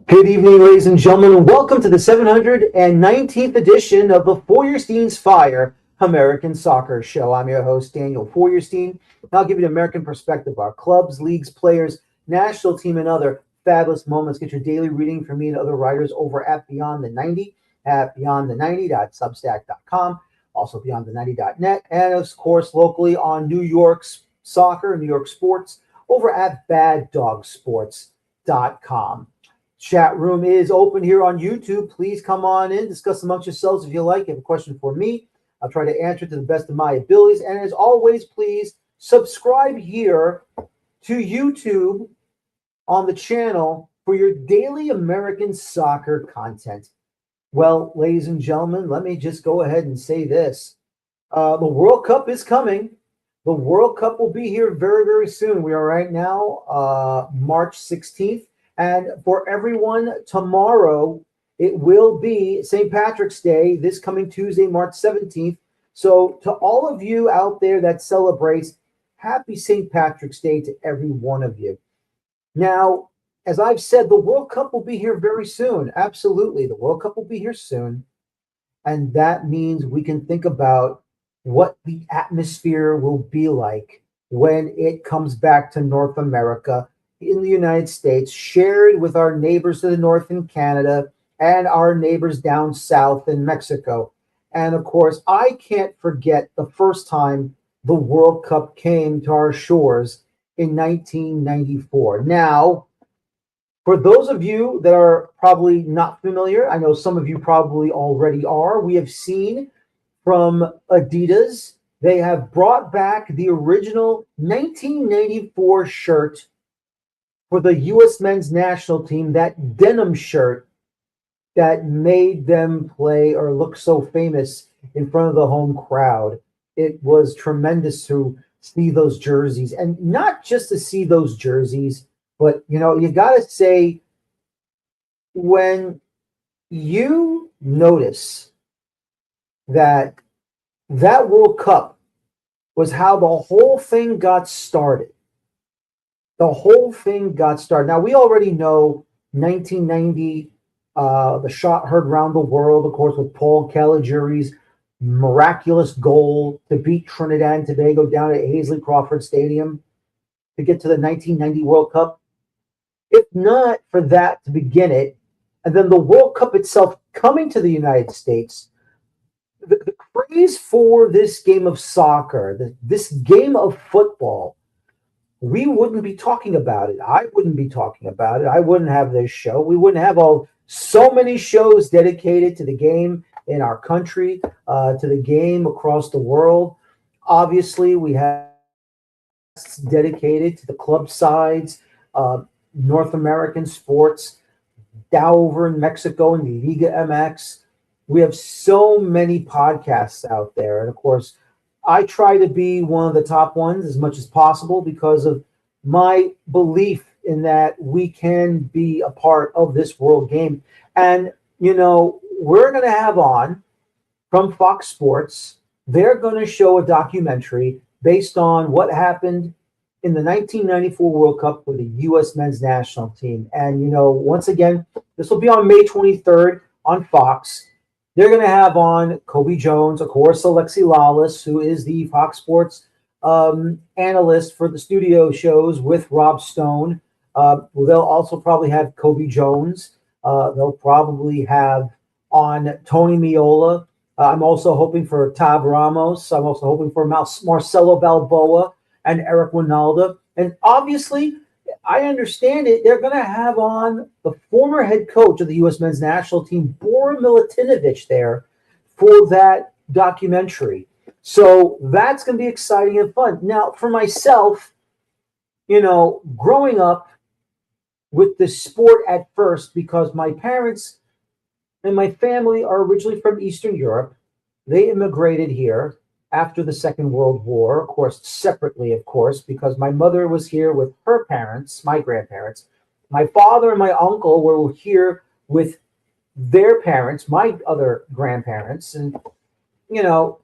Good evening, ladies and gentlemen, and welcome to the 719th edition of the Feuerstein's Fire American Soccer Show. I'm your host, Daniel Feuerstein, and I'll give you an American perspective of our clubs, leagues, players, national team, and other fabulous moments. Get your daily reading from me and other writers over at Beyond the 90 at beyondthe90.substack.com, also beyondthe90.net, and of course, locally on New York's soccer, New York sports, over at baddogsports.com. Chat room is open here on YouTube. Please come on in, discuss amongst yourselves if you like. If you have a question for me, I'll try to answer it to the best of my abilities. And as always, please subscribe here to YouTube on the channel for your daily American soccer content. Well, ladies and gentlemen, let me just go ahead and say this. The World Cup is coming. The World Cup will be here very, very soon. We are right now March 16th. And for everyone, tomorrow, it will be St. Patrick's Day, this coming Tuesday, March 17th. So to all of you out there that celebrates, happy St. Patrick's Day to every one of you. Now, as I've said, the World Cup will be here very soon. Absolutely, the World Cup will be here soon. And that means we can think about what the atmosphere will be like when it comes back to North America, in the United States, shared with our neighbors to the north in Canada and our neighbors down south in Mexico. And of course, I can't forget the first time the World Cup came to our shores in 1994. Now, for those of you that are probably not familiar, I know some of you probably already are, we have seen from Adidas, they have brought back the original 1994 shirt for the U.S. men's national team, that denim shirt that made them play or look so famous in front of the home crowd. It was tremendous to see those jerseys, and not just to see those jerseys, but, you know, you got to say, when you notice that that World Cup was how the whole thing got started. The whole thing got started. Now, we already know 1990, the shot heard around the world, of course, with Paul Caligiuri's miraculous goal to beat Trinidad and Tobago down at Hazley Crawford Stadium to get to the 1990 World Cup. If not for that to begin it, and then the World Cup itself coming to the United States, the craze for this game of soccer, this game of football, we wouldn't be talking about it. I wouldn't be talking about it. I wouldn't have this show. We wouldn't have so many shows dedicated to the game in our country, to the game across the world. Obviously, we have dedicated to the club sides, North American sports, down over in Mexico in the Liga MX. We have so many podcasts out there. And of course, I try to be one of the top ones as much as possible because of my belief in that we can be a part of this world game. And, you know, we're going to have on from Fox Sports, they're going to show a documentary based on what happened in the 1994 World Cup for the U.S. men's national team. And, you know, once again, this will be on May 23rd on Fox. They're going to have on Kobe Jones, of course, Alexi Lawless, who is the Fox Sports analyst for the studio shows with Rob Stone. They'll also probably have Kobe Jones. They'll probably have on Tony Meola. I'm also hoping for Tab Ramos. I'm also hoping for Marcelo Balboa and Eric Winalda. And obviously, I understand it, they're going to have on the former head coach of the U.S. men's national team, Bora Milutinovic, there for that documentary. So that's going to be exciting and fun. Now, for myself, you know, growing up with the sport at first, because my parents and my family are originally from Eastern Europe. They immigrated here after the Second World War, of course, separately, of course, because my mother was here with her parents, my grandparents. My father and my uncle were here with their parents, my other grandparents. And, you know,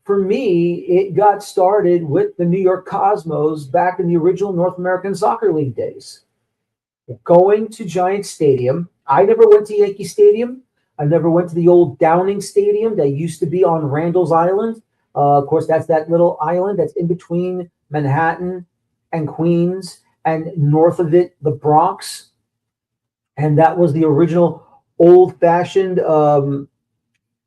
for me, it got started with the New York Cosmos back in the original North American Soccer League days. going to Giant Stadium. I never went to Yankee Stadium. I never went to the old Downing Stadium that used to be on Randall's Island. Of course, that's that little island that's in between Manhattan and Queens, and north of it, the Bronx. And that was the original old-fashioned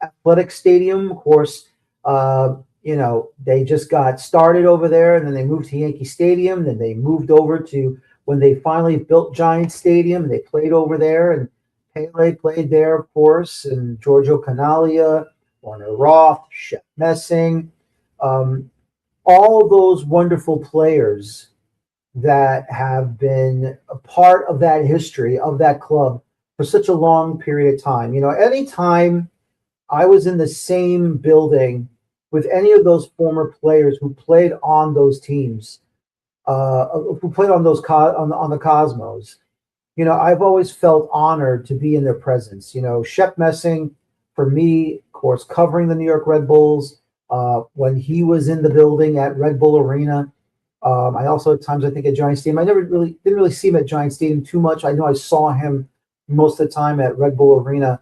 athletic stadium. Of course, they just got started over there, and then they moved to Yankee Stadium. Then they moved over to when they finally built Giant Stadium. They played over there, and Pele played there, of course, and Giorgio Canalia, Warner Roth, Shep Messing, all those wonderful players that have been a part of that history of that club for such a long period of time. Anytime I was in the same building with any of those former players who played on those teams, who played on those on the Cosmos, I've always felt honored to be in their presence. Shep Messing, for me, of course, covering the New York Red Bulls when he was in the building at Red Bull Arena. I also at times I think at Giant Stadium. I didn't really see him at Giant Stadium too much. I know I saw him most of the time at Red Bull Arena.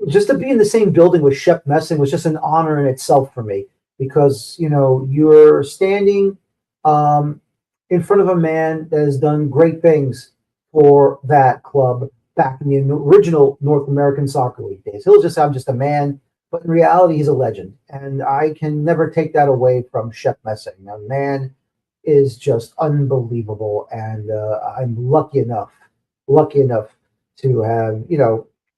Just to be in the same building with Shep Messing was just an honor in itself for me, because you're standing in front of a man that has done great things for that club back in the original North American Soccer League days. I'm just a man, but in reality, he's a legend, and I can never take that away from Shep Messing. Now, man is just unbelievable, and I'm lucky enough to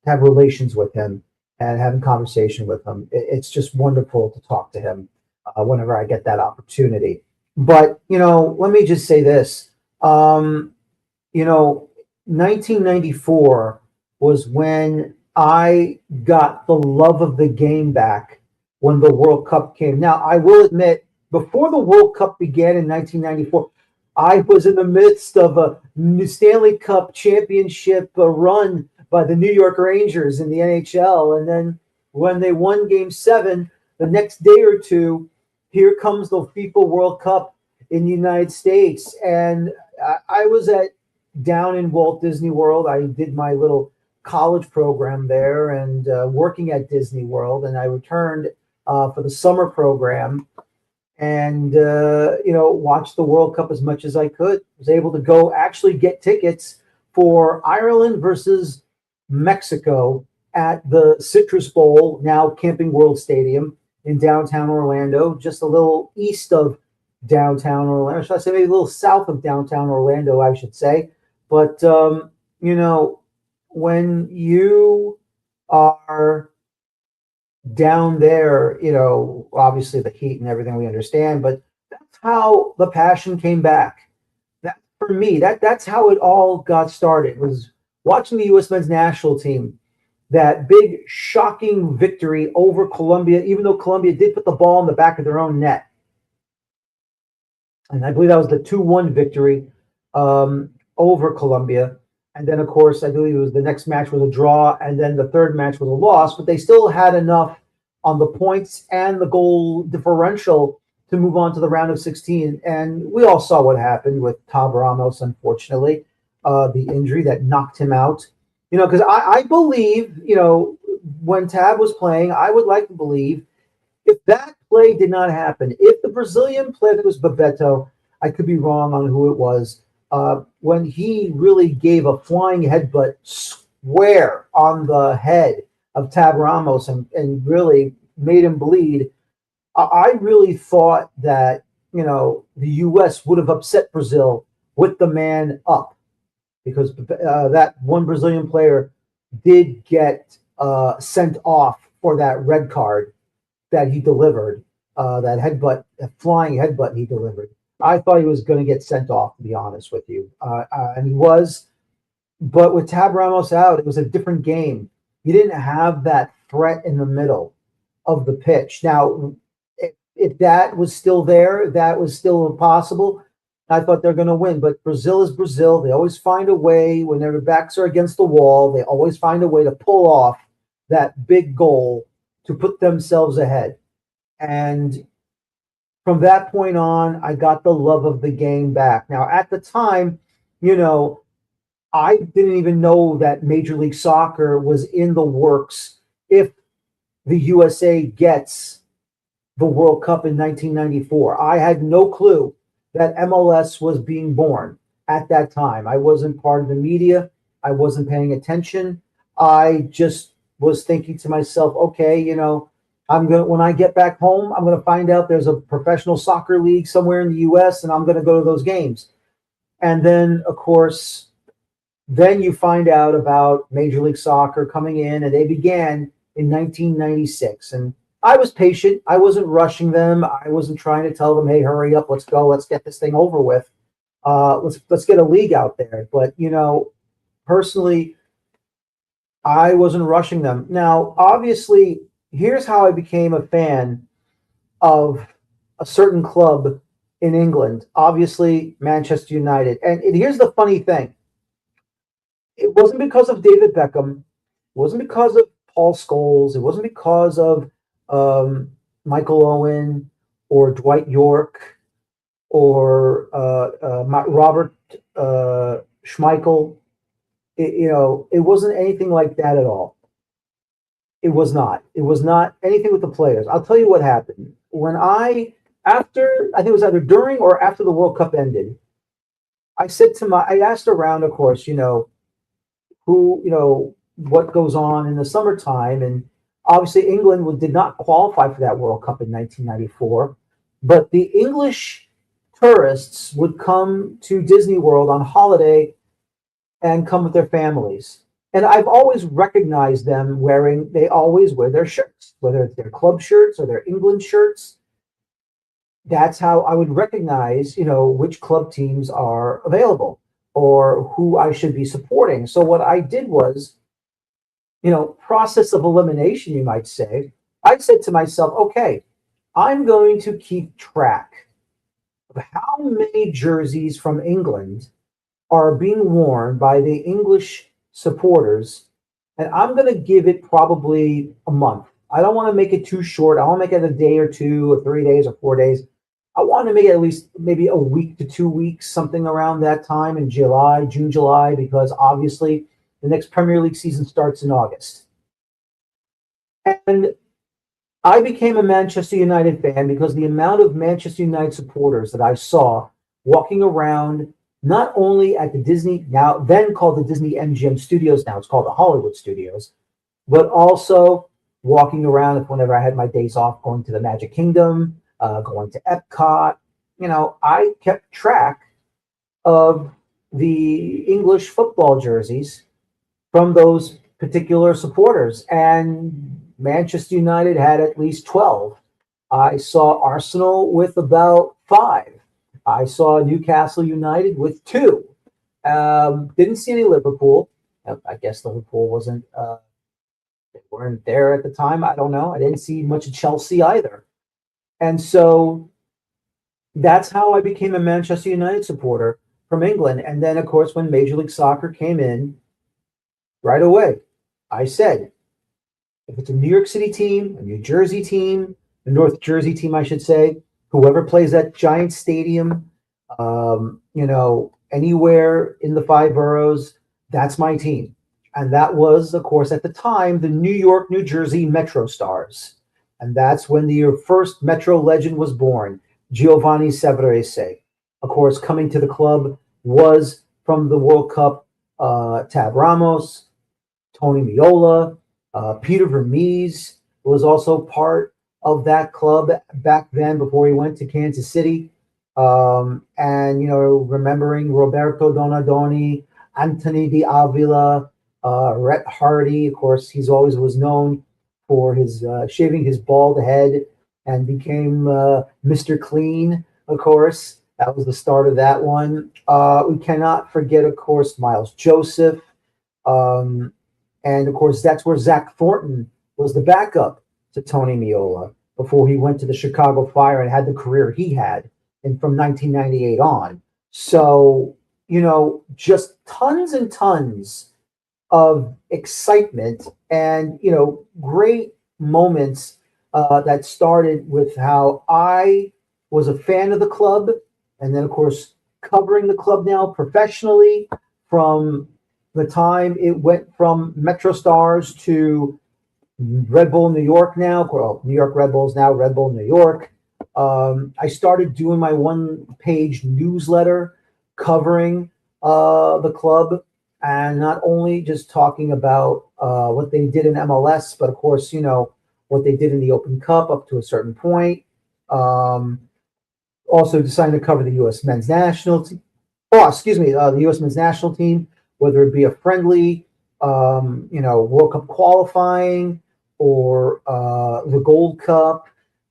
have relations with him and having conversation with him. It's just wonderful to talk to him whenever I get that opportunity. But let me just say this: 1994 was when I got the love of the game back when the World Cup came. Now, I will admit, before the World Cup began in 1994, I was in the midst of a Stanley Cup championship run by the New York Rangers in the NHL. And then when they won Game 7, the next day or two, here comes the FIFA World Cup in the United States. And I was down in Walt Disney World. I did my little college program there and working at Disney World. And I returned for the summer program and watched the World Cup as much as I could. Was able to go actually get tickets for Ireland versus Mexico at the Citrus Bowl, now Camping World Stadium in downtown Orlando, just a little east of downtown Orlando. Should I say maybe a little south of downtown Orlando, I should say. But when you are down there, obviously the heat and everything we understand, but that's how the passion came back. That for me, that's how it all got started, was watching the U.S. men's national team, that big shocking victory over Colombia, even though Colombia did put the ball in the back of their own net. And I believe that was the 2-1 victory over Colombia. And then, of course, I believe it was the next match was a draw, and then the third match was a loss, but they still had enough on the points and the goal differential to move on to the round of 16. And we all saw what happened with Tab Ramos, unfortunately, the injury that knocked him out. Because I believe, when Tab was playing, I would like to believe if that play did not happen, if the Brazilian player, that was Bebeto, I could be wrong on who it was, when he really gave a flying headbutt square on the head of Tab Ramos and really made him bleed, I really thought that, the U.S. would have upset Brazil with the man up, because that one Brazilian player did get sent off for that red card that he delivered, that flying headbutt he delivered. I thought he was going to get sent off, to be honest with you. And he was. But with Tab Ramos out, it was a different game. You didn't have that threat in the middle of the pitch. Now, if that was still there, that was still impossible. I thought they're going to win. But Brazil is Brazil. They always find a way, when their backs are against the wall, they always find a way to pull off that big goal to put themselves ahead. And from that point on, I got the love of the game back. Now, at the time, I didn't even know that Major League Soccer was in the works if the USA gets the World Cup in 1994. I had no clue that MLS was being born at that time. I wasn't part of the media. I wasn't paying attention. I just was thinking to myself, okay, I'm going to, when I get back home, I'm going to find out there's a professional soccer league somewhere in the US and I'm going to go to those games. And then, of course, then you find out about Major League Soccer coming in, and they began in 1996. And I was patient. I wasn't rushing them. I wasn't trying to tell them, "Hey, hurry up, let's go, let's get this thing over with. Let's get a league out there." But personally, I wasn't rushing them. Now, obviously, here's how I became a fan of a certain club in England. Obviously, Manchester United. And here's the funny thing. It wasn't because of David Beckham. It wasn't because of Paul Scholes. It wasn't because of Michael Owen or Dwight York or Robert Schmeichel. It wasn't anything like that at all. It was not. It was not anything with the players. I'll tell you what happened. When I think it was either during or after the World Cup ended, I asked around, of course, what goes on in the summertime. And obviously England did not qualify for that World Cup in 1994, but the English tourists would come to Disney World on holiday and come with their families. And I've always recognized them they always wear their shirts, whether it's their club shirts or their England shirts. That's how I would recognize, which club teams are available or who I should be supporting. So what I did was, process of elimination, you might say. I said to myself, okay, I'm going to keep track of how many jerseys from England are being worn by the English supporters, and I'm going to give it probably a month. I don't want to make it too short. I want to make it a day or 2 or 3 days or 4 days. I want to make it at least maybe a week to 2 weeks, something around that time in June, July, because obviously the next Premier League season starts in August. And I became a Manchester United fan because the amount of Manchester United supporters that I saw walking around, not only at the Disney, then called the Disney MGM Studios, now it's called the Hollywood Studios, but also walking around whenever I had my days off, going to the Magic Kingdom, going to Epcot. I kept track of the English football jerseys from those particular supporters. And Manchester United had at least 12. I saw Arsenal with about 5. I saw Newcastle United with 2. Didn't see any Liverpool. I guess Liverpool they weren't there at the time. I don't know. I didn't see much of Chelsea either. And so that's how I became a Manchester United supporter from England. And then, of course, when Major League Soccer came in, right away, I said, if it's a New York City team, a New Jersey team, a North Jersey team, I should say, whoever plays at Giant Stadium, anywhere in the 5 boroughs, that's my team. And that was, of course, at the time, the New York, New Jersey Metro Stars. And that's when the first Metro legend was born, Giovanni Savarese. Of course, coming to the club was from the World Cup, Tab Ramos, Tony Meola, Peter Vermees was also part of that club back then before he went to Kansas City. Remembering Roberto Donadoni, Anthony Di Avila, Rhett Hardy. Of course, he's always was known for his shaving his bald head and became Mr. Clean, of course. That was the start of that one. We cannot forget, of course, Miles Joseph. And, of course, that's where Zach Thornton was the backup to Tony Meola before he went to the Chicago Fire and had the career he had from 1998 on. So, just tons and tons of excitement and, great moments that started with how I was a fan of the club. And then, of course, covering the club now professionally from the time it went from Metro Stars to Red Bull New York now, well, New York Red Bulls now, Red Bull New York. I started doing my one-page newsletter covering the club, and not only just talking about what they did in MLS, but of course, what they did in the Open Cup up to a certain point. Also decided to cover the U.S. men's national team. Oh, excuse me, the U.S. men's national team, whether it be a friendly, World Cup qualifying, or the Gold Cup,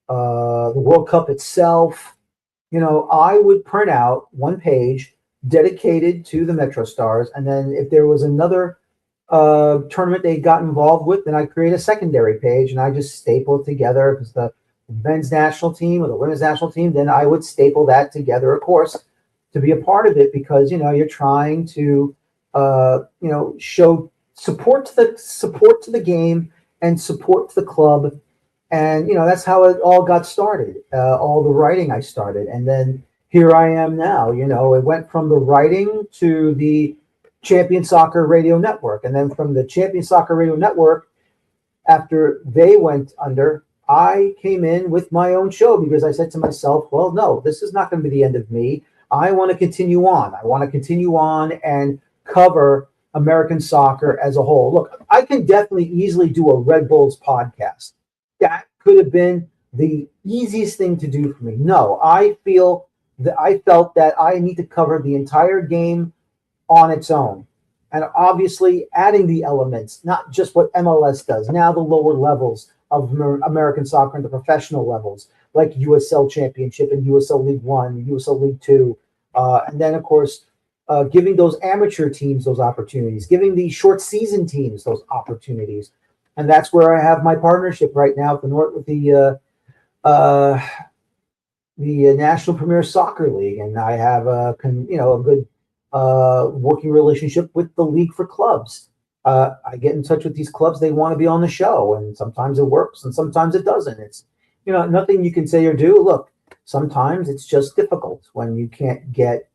the World Cup itself. I would print out one page dedicated to the Metro Stars, and then if there was another tournament they got involved with, then I create a secondary page and I just staple it together. If it's the men's national team or the women's national team, then I would staple that together, of course, to be a part of it, because you're trying to show support to the game and support to the club. And that's how it all got started, all the writing I started, and then here I am now. It went from the writing to the Champion Soccer Radio Network, and then from the Champion Soccer Radio Network, after they went under, I came in with my own show, because I said to myself, well, no, this is not going to be the end of me. I want to continue on. I want to continue on and cover American soccer as a whole. Look, I can definitely easily do a Red Bulls podcast. That could have been the easiest thing to do for me. No, I felt that I need to cover the entire game on its own. And obviously adding the elements, not just what MLS does, now the lower levels of American soccer and the professional levels, like USL Championship and USL League One, USL League Two. And then, of course, giving those amateur teams those opportunities, giving the short season teams those opportunities. And that's where I have my partnership right now with the National Premier Soccer League, and I have a good working relationship with the League for Clubs. I get in touch with these clubs; they want to be on the show, and sometimes it works, and sometimes it doesn't. It's nothing you can say or do. Look, sometimes it's just difficult when you can't get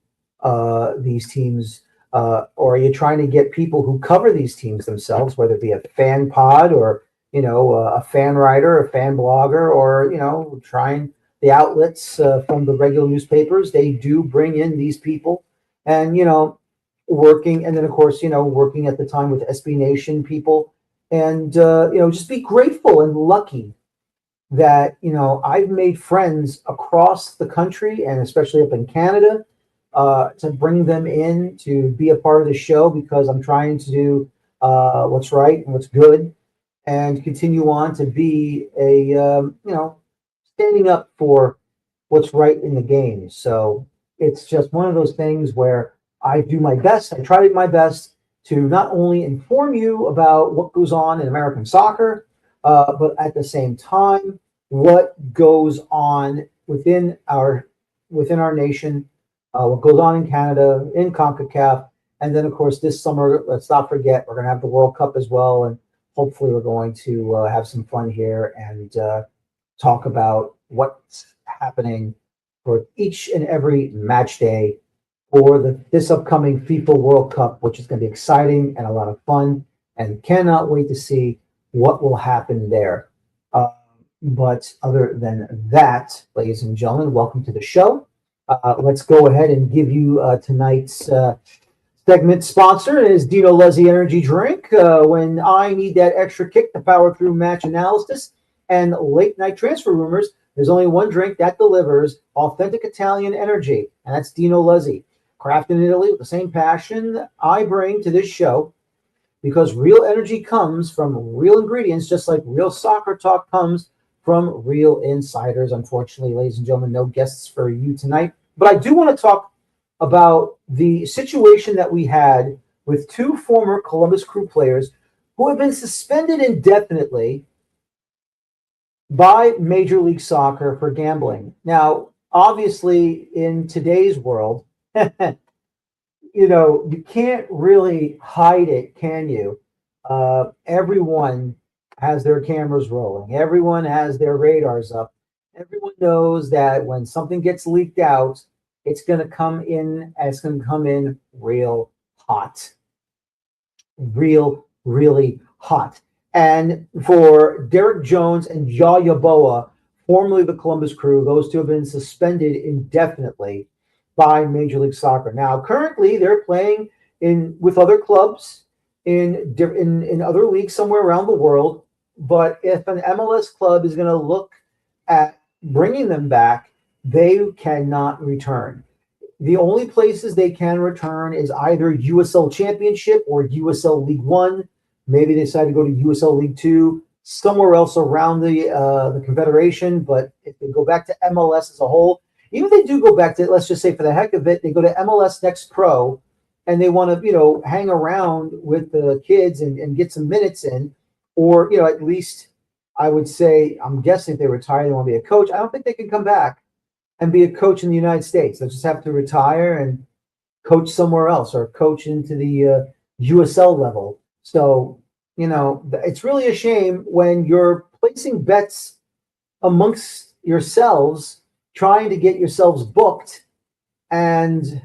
these teams. Or you're trying to get people who cover these teams themselves, whether it be a fan pod or a fan writer, a fan blogger, or trying the outlets from the regular newspapers. They do bring in these people, and working, and then of course working at the time with SB Nation people, and just be grateful and lucky that I've made friends across the country, and especially up in Canada. To bring them in to be a part of the show, because I'm trying to do what's right and what's good, and continue on to be a standing up for what's right in the game. So it's just one of those things where I do my best. I try my best to not only inform you about what goes on in American soccer, but at the same time, what goes on within our nation. What goes on in Canada, in CONCACAF, and then, of course, this summer, let's not forget, we're going to have the World Cup as well, and hopefully we're going to have some fun here and talk about what's happening for each and every match day for this upcoming FIFA World Cup, which is going to be exciting and a lot of fun, and cannot wait to see what will happen there. But other than that, ladies and gentlemen, welcome to the show. Let's go ahead and give you tonight's segment sponsor. It is Dino Lezzi Energy Drink. When I need that extra kick to power through match analysis and late night transfer rumors, there's only one drink that delivers authentic Italian energy, and that's Dino Lezzi. Crafted in Italy with the same passion I bring to this show, because real energy comes from real ingredients, just like real soccer talk comes from real insiders. Unfortunately, ladies and gentlemen, no guests for you tonight. But I do want to talk about the situation that we had with two former Columbus Crew players who have been suspended indefinitely by Major League Soccer for gambling. Now, obviously, in today's world, you can't really hide it, can you? Everyone has their cameras rolling. Everyone has their radars up. Everyone knows that when something gets leaked out, it's going to come in real hot. really hot. And for Derrick Jones and Yaw Yeaboah, formerly the Columbus Crew, those two have been suspended indefinitely by Major League Soccer. Now, currently, they're playing in with other clubs in other leagues somewhere around the world. But if an MLS club is going to look at bringing them back, they cannot return. The only places they can return is either USL Championship or USL League One. Maybe they decide to go to USL League Two, somewhere else around the Confederation. But if they go back to MLS as a whole, even if they do go back to, let's just say for the heck of it, they go to MLS Next Pro, and they want to hang around with the kids and get some minutes in, or at least I would say, I'm guessing if they retire, they want to be a coach. I don't think they can come back and be a coach in the United States. They'll just have to retire and coach somewhere else or coach into the USL level. So, it's really a shame when you're placing bets amongst yourselves, trying to get yourselves booked. And,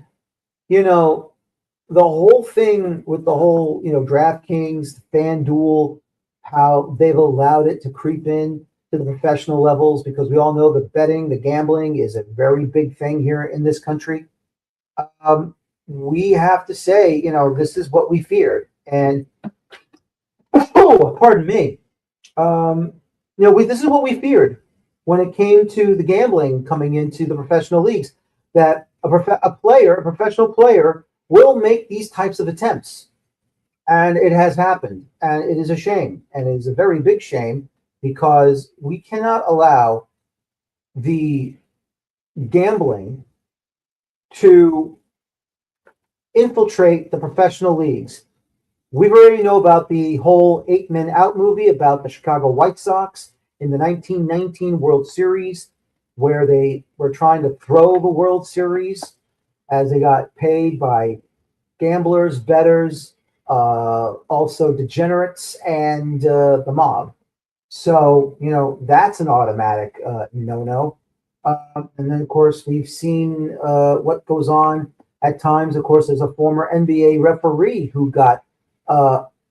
the whole thing with the whole, DraftKings, FanDuel, how they've allowed it to creep in to the professional levels, because we all know the betting, the gambling is a very big thing here in this country. We have to say, this is what we feared. And, pardon me. This is what we feared when it came to the gambling coming into the professional leagues, that a professional player will make these types of attempts. And it has happened. And it is a shame. And it is a very big shame, because we cannot allow the gambling to infiltrate the professional leagues. We already know about the whole 8 Men Out movie about the Chicago White Sox in the 1919 World Series, where they were trying to throw the World Series as they got paid by gamblers, bettors, also degenerates, and the mob. So, that's an automatic no-no. And then, of course, we've seen what goes on at times. Of course, there's a former NBA referee who got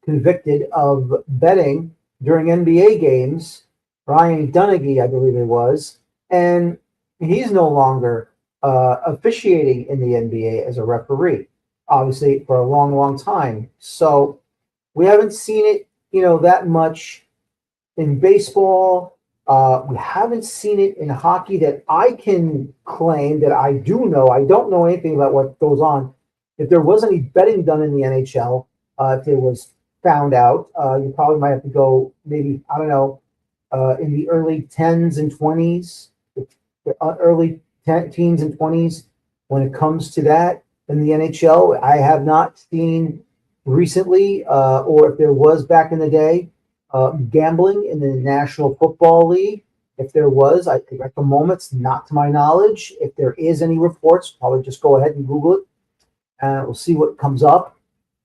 convicted of betting during NBA games, Ryan Dunaghy, I believe it was, and he's no longer officiating in the NBA as a referee, obviously for a long, long time. So we haven't seen it, that much in baseball. We haven't seen it in hockey that I can claim that I do know. I don't know anything about what goes on. If there was any betting done in the NHL, if it was found out, you probably might have to go maybe, I don't know, in the early 10s and 20s, early teens and 20s when it comes to that in the NHL. I have not seen recently, or if there was back in the day, gambling in the National Football League. If there was, I think at the moment, it's not to my knowledge. If there is any reports, probably just go ahead and Google it, and we'll see what comes up.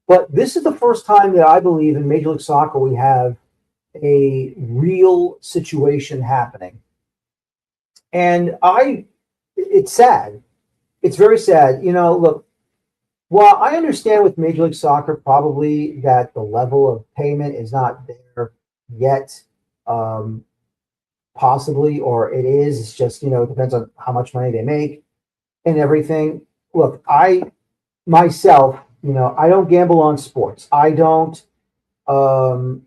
But this is the first time that I believe in Major League Soccer we have a real situation happening. And it's sad. It's very sad. Look, while I understand with Major League Soccer probably that the level of payment is not there yet, possibly, or it is. It's just, it depends on how much money they make and everything. Look, myself, I don't gamble on sports. I don't go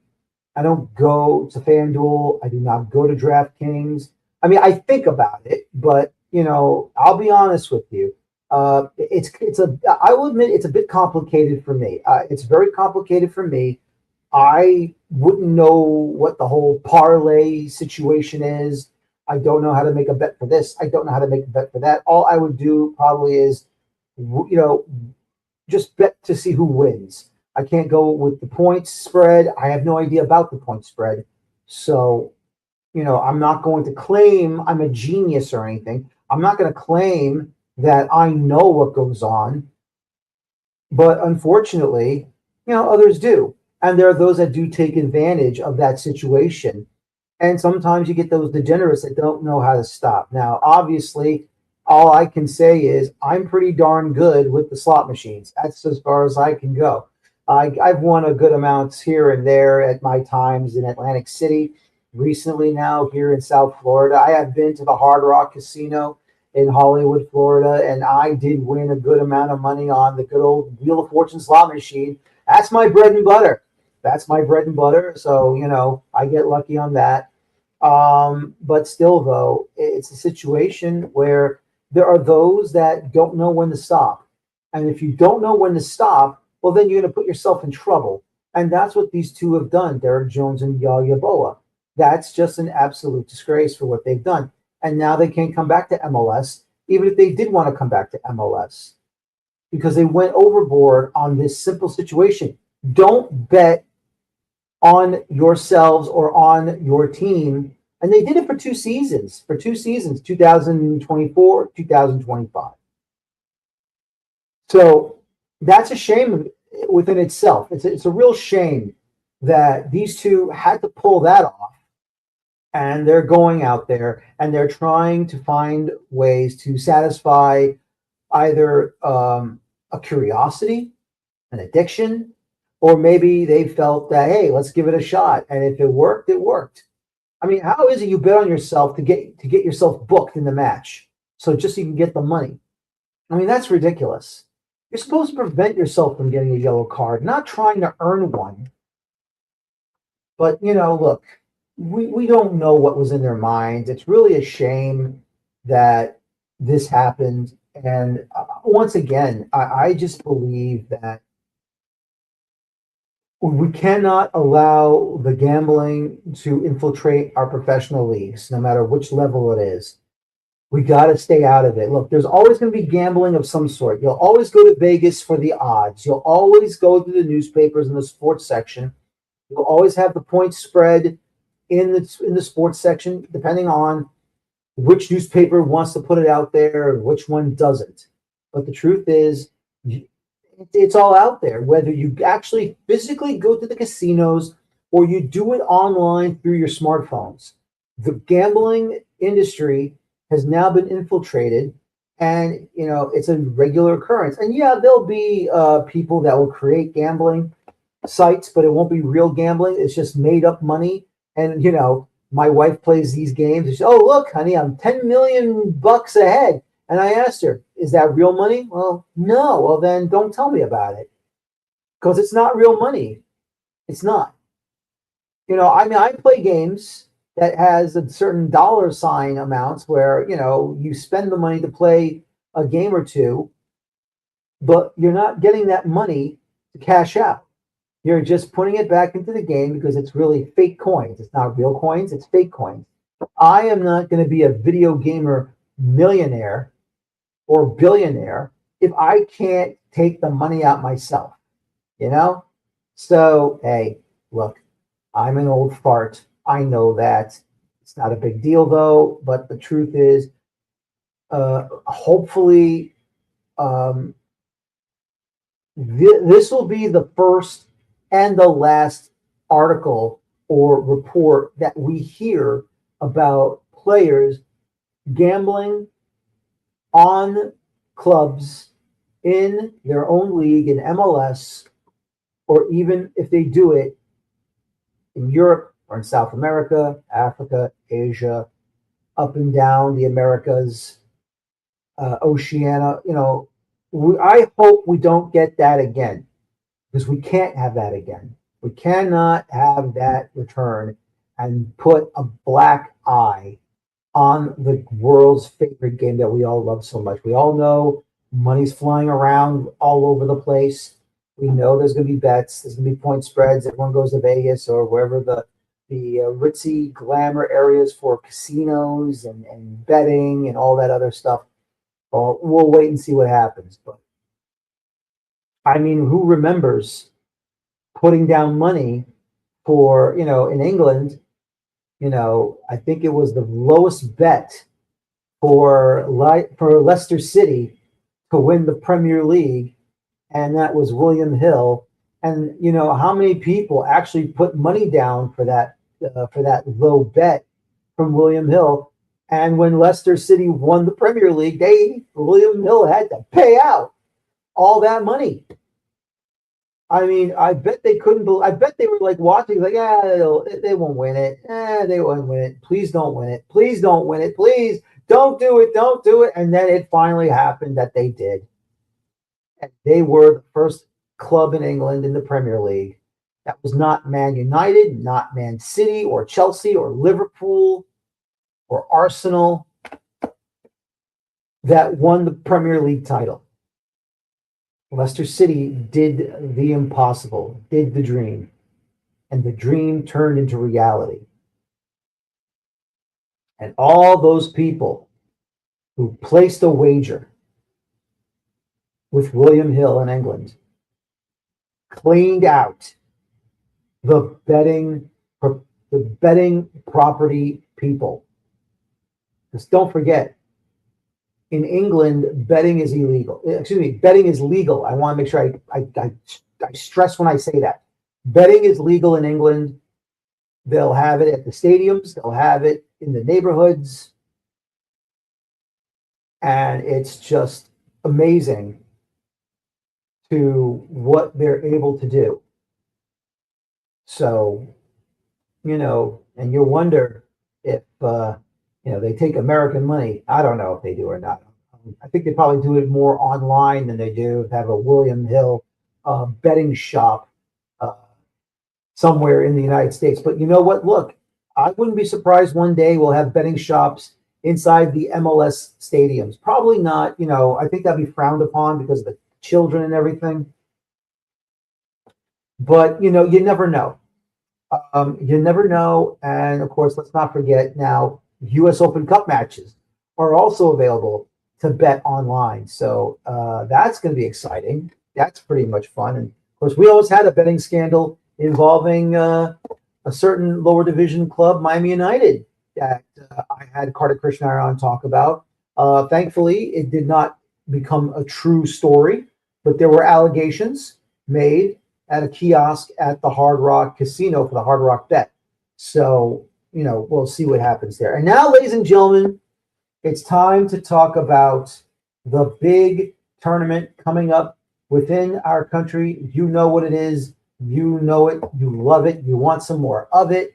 to FanDuel. I do not go to DraftKings. I mean, I think about it, but I'll be honest with you. I will admit it's a bit complicated for me. It's very complicated for me. I wouldn't know what the whole parlay situation is. I don't know how to make a bet for this. I don't know how to make a bet for that. All I would do probably is, just bet to see who wins. I can't go with the points spread. I have no idea about the point spread. So, I'm not going to claim I'm a genius or anything. I'm not going to claim that I know what goes on. But unfortunately, others do. And there are those that do take advantage of that situation. And sometimes you get those degenerates that don't know how to stop. Now, obviously, all I can say is I'm pretty darn good with the slot machines. That's as far as I can go. I've won a good amounts here and there at my times in Atlantic City. Recently, now here in South Florida, I have been to the Hard Rock Casino in Hollywood, Florida, and I did win a good amount of money on the good old Wheel of Fortune slot machine. That's my bread and butter. That's my bread and butter. So, I get lucky on that. But still, though, it's a situation where there are those that don't know when to stop. And if you don't know when to stop, well, then you're going to put yourself in trouble. And that's what these two have done, Derrick Jones and Yaw Yeaboah. That's just an absolute disgrace for what they've done. And now they can't come back to MLS, even if they did want to come back to MLS, because they went overboard on this simple situation. Don't bet on yourselves or on your team. And they did it for 2 seasons, 2024, 2025. So that's a shame within itself. It's a real shame that these two had to pull that off. And they're going out there and they're trying to find ways to satisfy either a curiosity, an addiction, or maybe they felt that, hey, let's give it a shot. And if it worked, it worked. I mean, how is it you bet on yourself to get yourself booked in the match so just so you can get the money? I mean, that's ridiculous. You're supposed to prevent yourself from getting a yellow card, not trying to earn one. But, look, we don't know what was in their minds. It's really a shame that this happened. And once again, I just believe that we cannot allow the gambling to infiltrate our professional leagues, no matter which level it is. We got to stay out of it. Look, there's always going to be gambling of some sort. You'll always go to Vegas for the odds. You'll always go to the newspapers in the sports section. You'll always have the point spread in the sports section, depending on which newspaper wants to put it out there and which one doesn't. But the truth is, it's all out there, whether you actually physically go to the casinos or you do it online through your smartphones. The gambling industry has now been infiltrated, and it's a regular occurrence. And yeah, there'll be people that will create gambling sites, but it won't be real gambling. It's just made up money. And my wife plays these games. And she says, "Oh, look, honey, I'm $10 million ahead." And I asked her, "Is that real money?" "Well, no." "Well, then don't tell me about it, because it's not real money. It's not. I play games that has a certain dollar sign amounts where, you spend the money to play a game or two, but you're not getting that money to cash out. You're just putting it back into the game because it's really fake coins. It's not real coins, it's fake coins. I am not going to be a video gamer millionaire or billionaire if I can't take the money out myself, So, hey, look, I'm an old fart. I know that. It's not a big deal, though. But the truth is, hopefully, this will be the first and the last article or report that we hear about players gambling on clubs in their own league in MLS, or even if they do it in Europe or in South America, Africa, Asia, up and down the Americas, Oceania. I hope we don't get that again, because we can't have that again. We cannot have that return and put a black eye on the world's favorite game that we all love so much. We all know money's flying around all over the place. We know there's going to be bets. There's going to be point spreads. Everyone goes to Vegas or wherever the ritzy glamour areas for casinos and betting and all that other stuff. Well, we'll wait and see what happens. But I mean, who remembers putting down money for, in England, I think it was the lowest bet for Leicester City to win the Premier League, and that was William Hill. And how many people actually put money down for that low bet from William Hill? And when Leicester City won the Premier League, William Hill had to pay out all that money. I mean, I bet they couldn't believe. I bet they were like watching, like, they won't win it. They won't win it. Please don't win it. Please don't win it. Please don't do it. Don't do it. And then it finally happened that they did. And they were the first club in England in the Premier League. That was not Man United, not Man City or Chelsea or Liverpool or Arsenal that won the Premier League title. Leicester City did the impossible, did the dream, and the dream turned into reality. And all those people who placed a wager with William Hill in England cleaned out the betting property people. Just don't forget, in England, betting is illegal. Excuse me, betting is legal. I want to make sure I stress when I say that. Betting is legal in England. They'll have it at the stadiums. They'll have it in the neighborhoods. And it's just amazing to what they're able to do. So, and you wonder if, they take American money. I don't know if they do or not. I think they probably do it more online than they do have a William Hill betting shop somewhere in the United States. But you know what? Look, I wouldn't be surprised one day we'll have betting shops inside the MLS stadiums. Probably not. I think that'd be frowned upon because of the children and everything. But, you never know. You never know. And, of course, let's not forget now, U.S. Open Cup matches are also available to bet online. So that's going to be exciting. That's pretty much fun. And, of course, we always had a betting scandal involving a certain lower division club, Miami United, that I had Carter Krishnaiyer on talk about. Thankfully, it did not become a true story, but there were allegations made at a kiosk at the Hard Rock Casino for the Hard Rock Bet. So, we'll see what happens there. And now, ladies and gentlemen, it's time to talk about the big tournament coming up within our country. You know what it is. You know it. You love it. You want some more of it.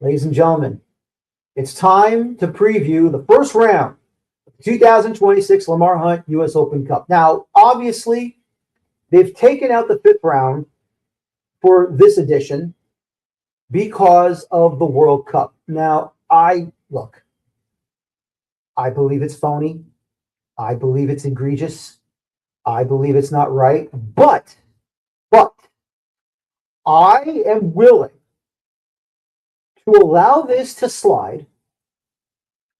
Ladies and gentlemen, it's time to preview the first round of the 2026 Lamar Hunt U.S. Open Cup. Now, obviously, they've taken out the fifth round for this edition because of the World Cup. Now, I believe it's phony. I believe it's egregious. I believe it's not right. But I am willing to allow this to slide.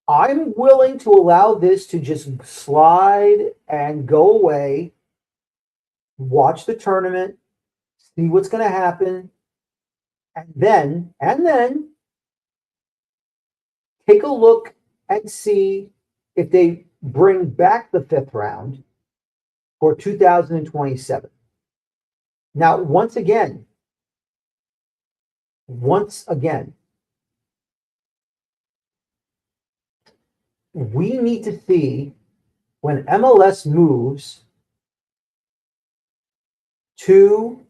I'm willing to allow this to just slide and go away. Watch the tournament, see what's going to happen, and then take a look and see if they bring back the fifth round for 2027. Now, once again, we need to see when MLS moves to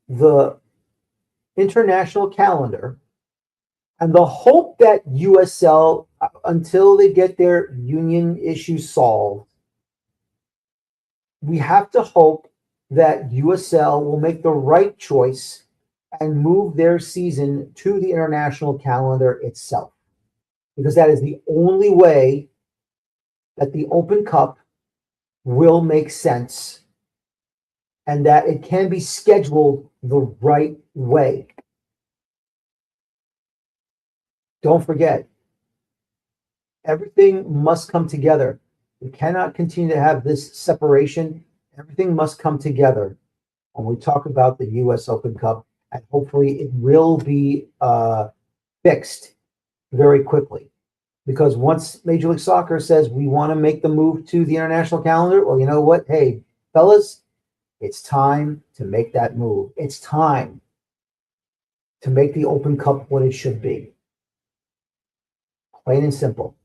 the international calendar, and the hope that USL, until they get their union issue solved, we have to hope that USL will make the right choice and move their season to the international calendar itself, because that is the only way that the Open Cup will make sense and that it can be scheduled the right way. Don't forget, everything must come together. We cannot continue to have this separation. Everything must come together when we talk about the U.S. Open Cup, and hopefully it will be fixed very quickly. Because once Major League Soccer says we want to make the move to the international calendar, well, you know what? Hey, fellas, it's time to make that move. It's time to make the Open Cup what it should be. Plain and simple.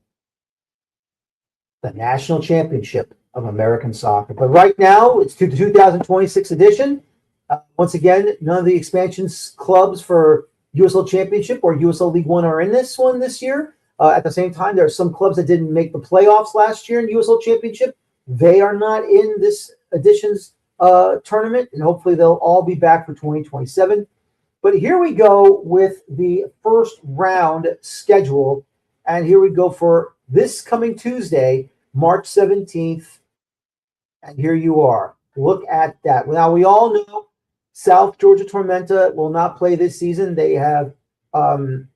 The national championship of American soccer. But right now, it's to the 2026 edition. Once again, none of the expansion clubs for USL Championship or USL League One are in this one this year. At the same time, there are some clubs that didn't make the playoffs last year in USL Championship. They are not in this edition's tournament, and hopefully they'll all be back for 2027. But here we go with the first round schedule, and here we go for this coming Tuesday, March 17th, and here you are. Look at that. Now, we all know South Georgia Tormenta will not play this season. They have bowed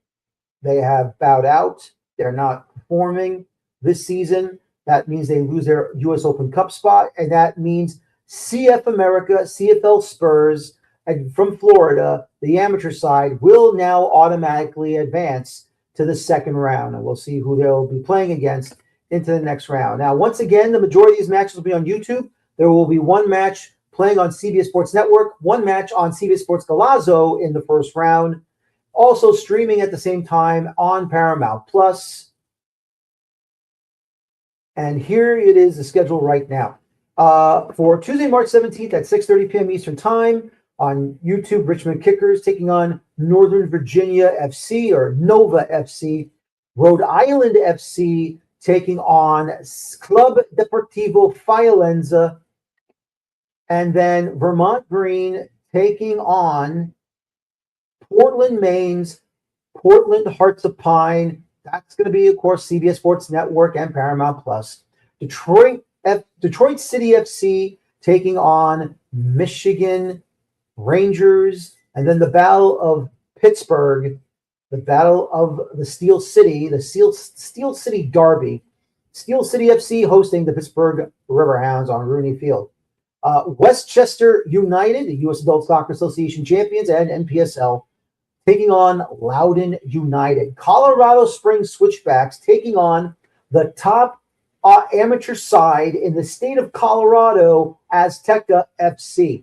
out. They're not performing this season. That means they lose their U.S. Open Cup spot, and that means CF America, CFL Spurs, and from Florida, the amateur side, will now automatically advance to the second round, and we'll see who they'll be playing against into the next round. Now, once again, the majority of these matches will be on YouTube. There will be one match playing on CBS Sports Network, one match on CBS Sports Golazo in the first round, also streaming at the same time on Paramount Plus. And here it is, the schedule right now. For Tuesday, March 17th at 6:30 p.m. Eastern Time on YouTube, Richmond Kickers taking on Northern Virginia FC or Nova FC. Rhode Island FC taking on Club Deportivo Fialenza. And then Vermont Green taking on Portland, Maine's Portland Hearts of Pine. That's going to be, of course, CBS Sports Network and Paramount Plus. Detroit City FC taking on Michigan Rangers. And then the Battle of Pittsburgh, the Battle of the Steel City, the Steel City Derby. Steel City FC hosting the Pittsburgh Riverhounds on Rooney Field. Westchester United, the U.S. Adult Soccer Association champions and NPSL, taking on Loudoun United. Colorado Springs Switchbacks taking on the top amateur side in the state of Colorado, Azteca FC.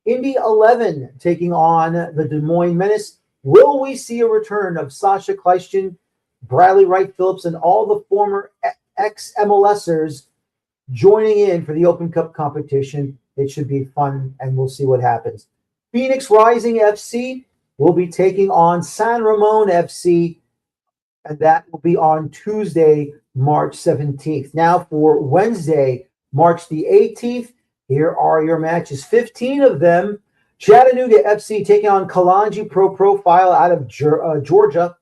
Indy 11 taking on the Des Moines Menace. Will we see a return of Sasha Kleistin, Bradley Wright Phillips, and all the former ex-MLSers joining in for the Open Cup competition? It should be fun, and we'll see what happens. Phoenix Rising FC will be taking on San Ramon FC, and that will be on Tuesday, March 17th. Now for Wednesday, March the 18th, here are your matches, 15 of them. Chattanooga FC taking on Kalanji Pro Profile out of Georgia.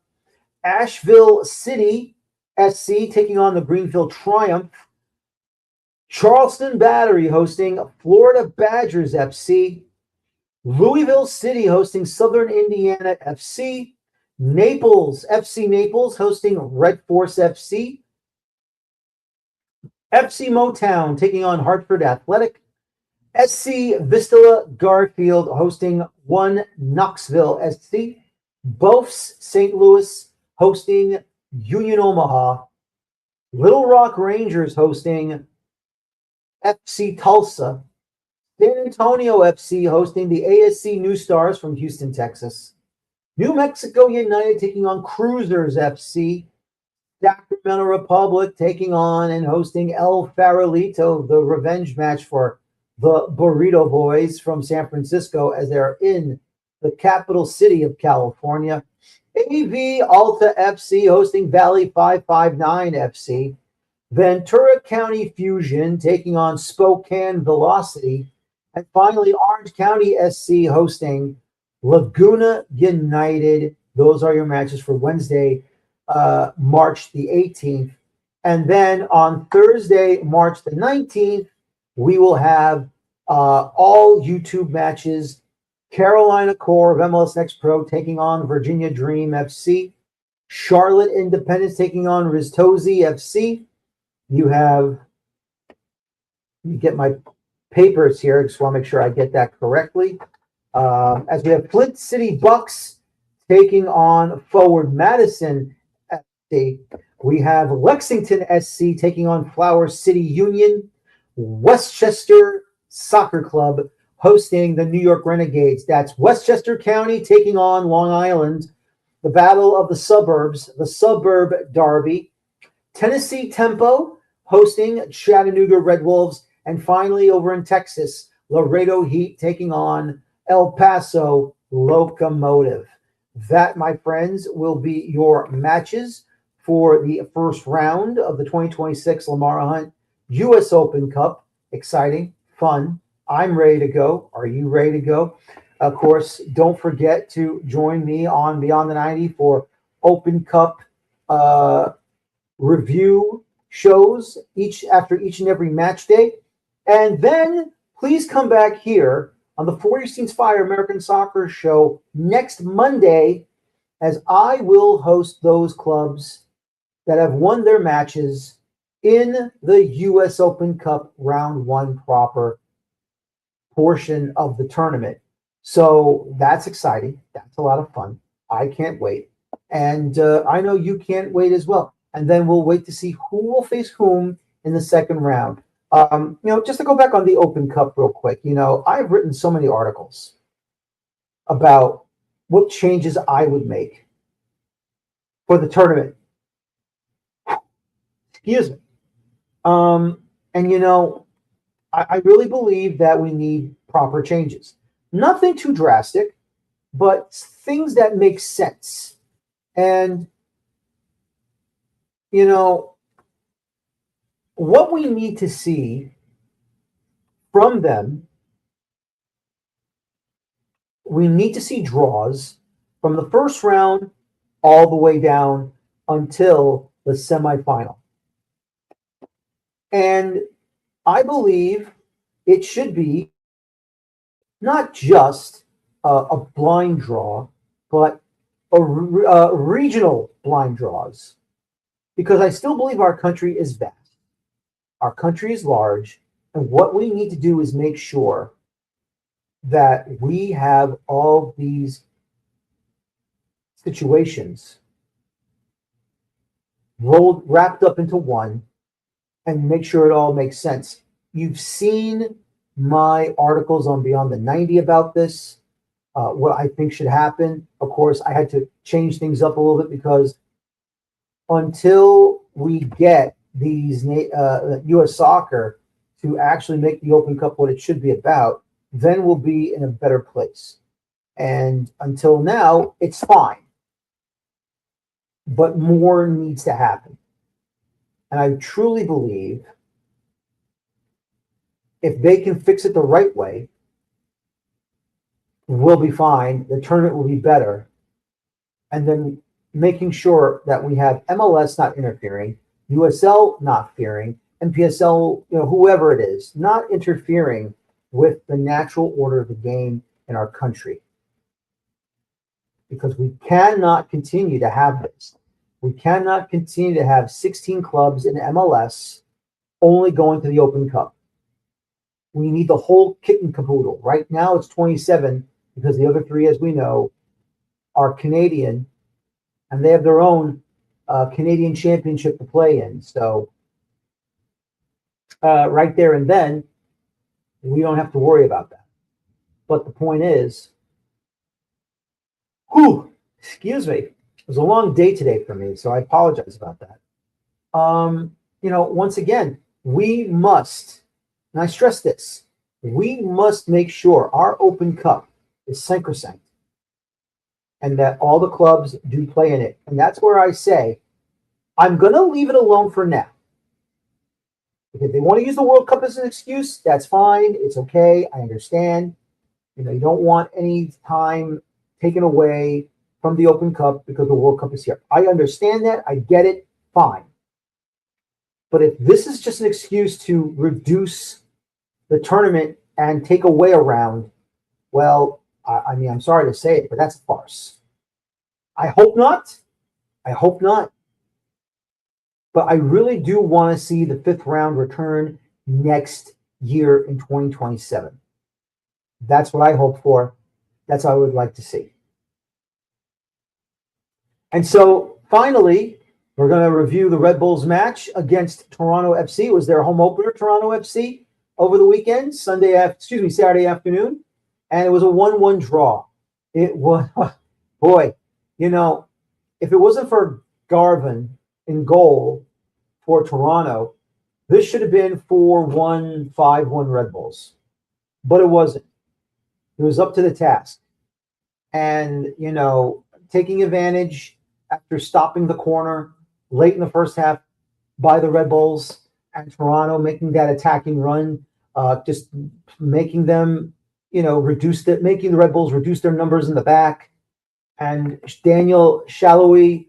Asheville City SC taking on the Greenfield Triumph. Charleston Battery hosting Florida Badgers FC. Louisville City hosting Southern Indiana FC. Naples, FC Naples hosting Red Force FC. FC Motown taking on Hartford Athletic. SC Vistula Garfield hosting One Knoxville SC. Bofs St. Louis hosting Union Omaha. Little Rock Rangers hosting FC Tulsa. San Antonio FC hosting the ASC New Stars from Houston, Texas. New Mexico United taking on Cruisers FC. Sacramento Republic taking on and hosting El Farolito, the revenge match for the Burrito Boys from San Francisco as they're in the capital city of California. AV Alta FC hosting Valley 559 FC. Ventura County Fusion taking on Spokane Velocity. And finally, Orange County SC hosting Laguna United. Those are your matches for Wednesday, March the 18th. And then on Thursday, March the 19th, we will have all YouTube matches. Carolina Core of MLS Next Pro taking on Virginia Dream FC. Charlotte Independence taking on Ristosi FC. You get my papers here. I just want to make sure I get that correctly. As we have Flint City Bucks taking on Forward Madison FC. We have Lexington SC taking on Flower City Union. Westchester Soccer Club hosting the New York Renegades. That's Westchester County taking on Long Island. The Battle of the Suburbs, the Suburb Derby. Tennessee Tempo hosting Chattanooga Red Wolves. And finally, over in Texas, Laredo Heat taking on El Paso Locomotive. That, my friends, will be your matches for the first round of the 2026 Lamar Hunt U.S. Open Cup. Exciting, fun. I'm ready to go. Are you ready to go? Of course, don't forget to join me on Beyond the 90 for Open Cup review shows after each and every match day. And then please come back here on the Feuerstein's Fire American Soccer Show next Monday, as I will host those clubs that have won their matches in the U.S. Open Cup Round 1 proper portion of the tournament. So that's exciting. That's a lot of fun. I can't wait. And I know you can't wait as well. And then we'll wait to see who will face whom in the second round. Just to go back on the Open Cup real quick, I've written so many articles about what changes I would make for the tournament. Excuse me. I really believe that we need proper changes. Nothing too drastic, but things that make sense. And, what we need to see from them, we need to see draws from the first round all the way down until the semifinal. And I believe it should be not just a blind draw, but regional blind draws. Because I still believe our country is vast. Our country is large. And what we need to do is make sure that we have all these situations wrapped up into one, and make sure it all makes sense. You've seen my articles on Beyond the 90 about this, what I think should happen. Of course, I had to change things up a little bit because until we get these U.S. soccer to actually make the Open Cup what it should be about, then we'll be in a better place. And until now, it's fine. But more needs to happen. And I truly believe if they can fix it the right way, we'll be fine. The tournament will be better. And then making sure that we have MLS not interfering, USL not interfering, NPSL, whoever it is, not interfering with the natural order of the game in our country. Because we cannot continue to have this. We cannot continue to have 16 clubs in MLS only going to the Open Cup. We need the whole kit and caboodle. Right now it's 27 because the other three, as we know, are Canadian, and they have their own Canadian championship to play in. So right there and then, we don't have to worry about that. But the point is, excuse me, it was a long day today for me, so I apologize about that. Once again, we must, and I stress this, we must make sure our Open Cup is sacrosanct and that all the clubs do play in it. And that's where I say, I'm going to leave it alone for now. If they want to use the World Cup as an excuse, that's fine. It's okay. I understand. You don't want any time taken away from the Open Cup because the World Cup is here. I understand that. I get it. Fine. But if this is just an excuse to reduce the tournament and take away a round, well, I'm sorry to say it, but that's a farce. I hope not. I hope not. But I really do want to see the fifth round return next year in 2027. That's what I hope for. That's what I would like to see. And so finally, we're going to review the Red Bulls match against Toronto FC. It was their home opener, Toronto FC, over the weekend, Saturday afternoon. And it was a 1-1 draw. It was, boy, if it wasn't for Garvin in goal for Toronto, this should have been 4-1, 5-1 Red Bulls. But it wasn't. He was up to the task. And, taking advantage after stopping the corner late in the first half by the Red Bulls and Toronto making that attacking run, just making them, making the Red Bulls reduce their numbers in the back. And Daniel Shalhoub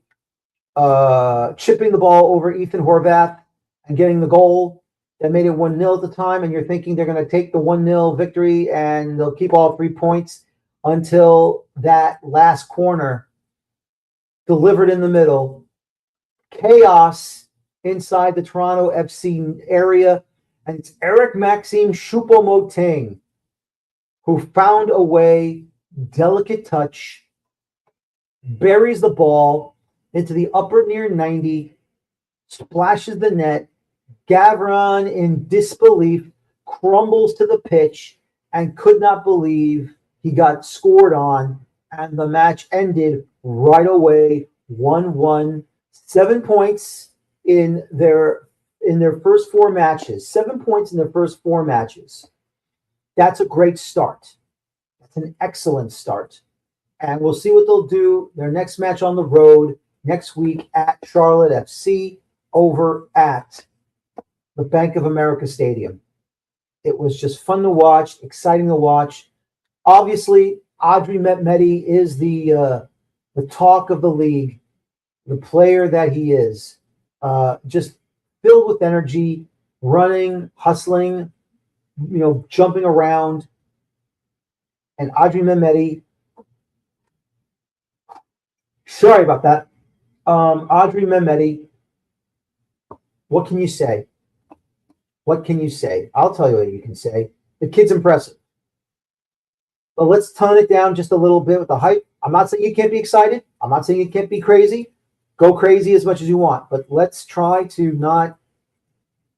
chipping the ball over Ethan Horvath and getting the goal that made it 1-0 at the time. And you're thinking they're going to take the 1-0 victory and they'll keep all 3 points until that last corner delivered in the middle. Chaos inside the Toronto FC area. And it's Eric Maxime Choupo-Moting who found a way, delicate touch, buries the ball into the upper near 90, splashes the net. Gavron, in disbelief, crumbles to the pitch and could not believe he got scored on, and the match ended right away, 1-1. 7 points in their first 4 matches. 7 points in their first 4 matches. That's a great start. That's an excellent start. And we'll see what they'll do. Their next match on the road next week at Charlotte FC over at the Bank of America Stadium. It was just fun to watch, exciting to watch. Obviously, Audrey Mehmeti is the talk of the league, the player that he is. Just filled with energy, running, hustling, jumping around. And Audrey Mehmeti, sorry about that. Audrey Mehmeti, what can you say? What can you say? I'll tell you what you can say. The kid's impressive. But let's tone it down just a little bit with the hype. I'm not saying you can't be excited. I'm not saying you can't be crazy. Go crazy as much as you want. But let's try to not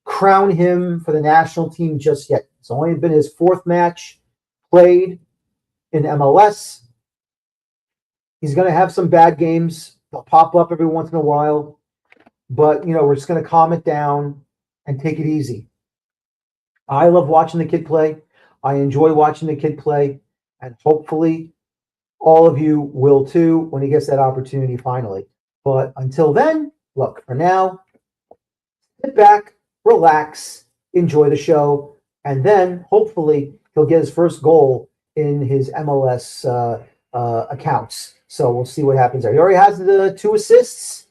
crown him for the national team just yet. It's only been his 4th match played in MLS. He's going to have some bad games. They'll pop up every once in a while. But, we're just going to calm it down and take it easy. I love watching the kid play. I enjoy watching the kid play. And hopefully all of you will too when he gets that opportunity finally. But until then, look, for now, sit back, relax, enjoy the show, and then hopefully he'll get his first goal in his MLS accounts. So we'll see what happens there. He already has the 2 assists.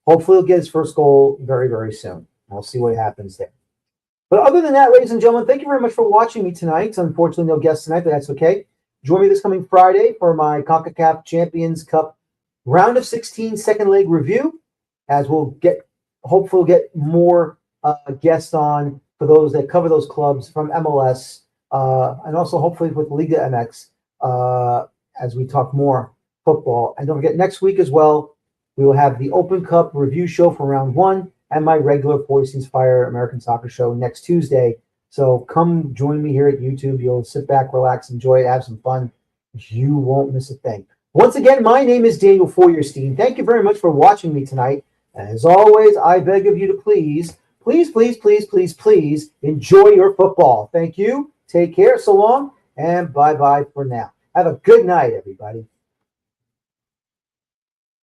Hopefully he'll get his first goal very, very soon. We'll see what happens there. But other than that, ladies and gentlemen, thank you very much for watching me tonight. Unfortunately, no guests tonight, but that's okay. Join me this coming Friday for my CONCACAF Champions Cup round of 16 second leg review, as we'll hopefully get more guests on for those that cover those clubs from MLS, and also hopefully with Liga MX as we talk more football. And don't forget, next week as well, we will have the Open Cup review show for round 1 and my regular Feuerstein's Fire American Soccer show next Tuesday. So come join me here at YouTube. You'll sit back, relax, enjoy it, have some fun. You won't miss a thing. Once again, my name is Daniel Feuerstein. Thank you very much for watching me tonight. And as always, I beg of you to please enjoy your football. Thank you. Take care. So long. And bye-bye for now. Have a good night, everybody.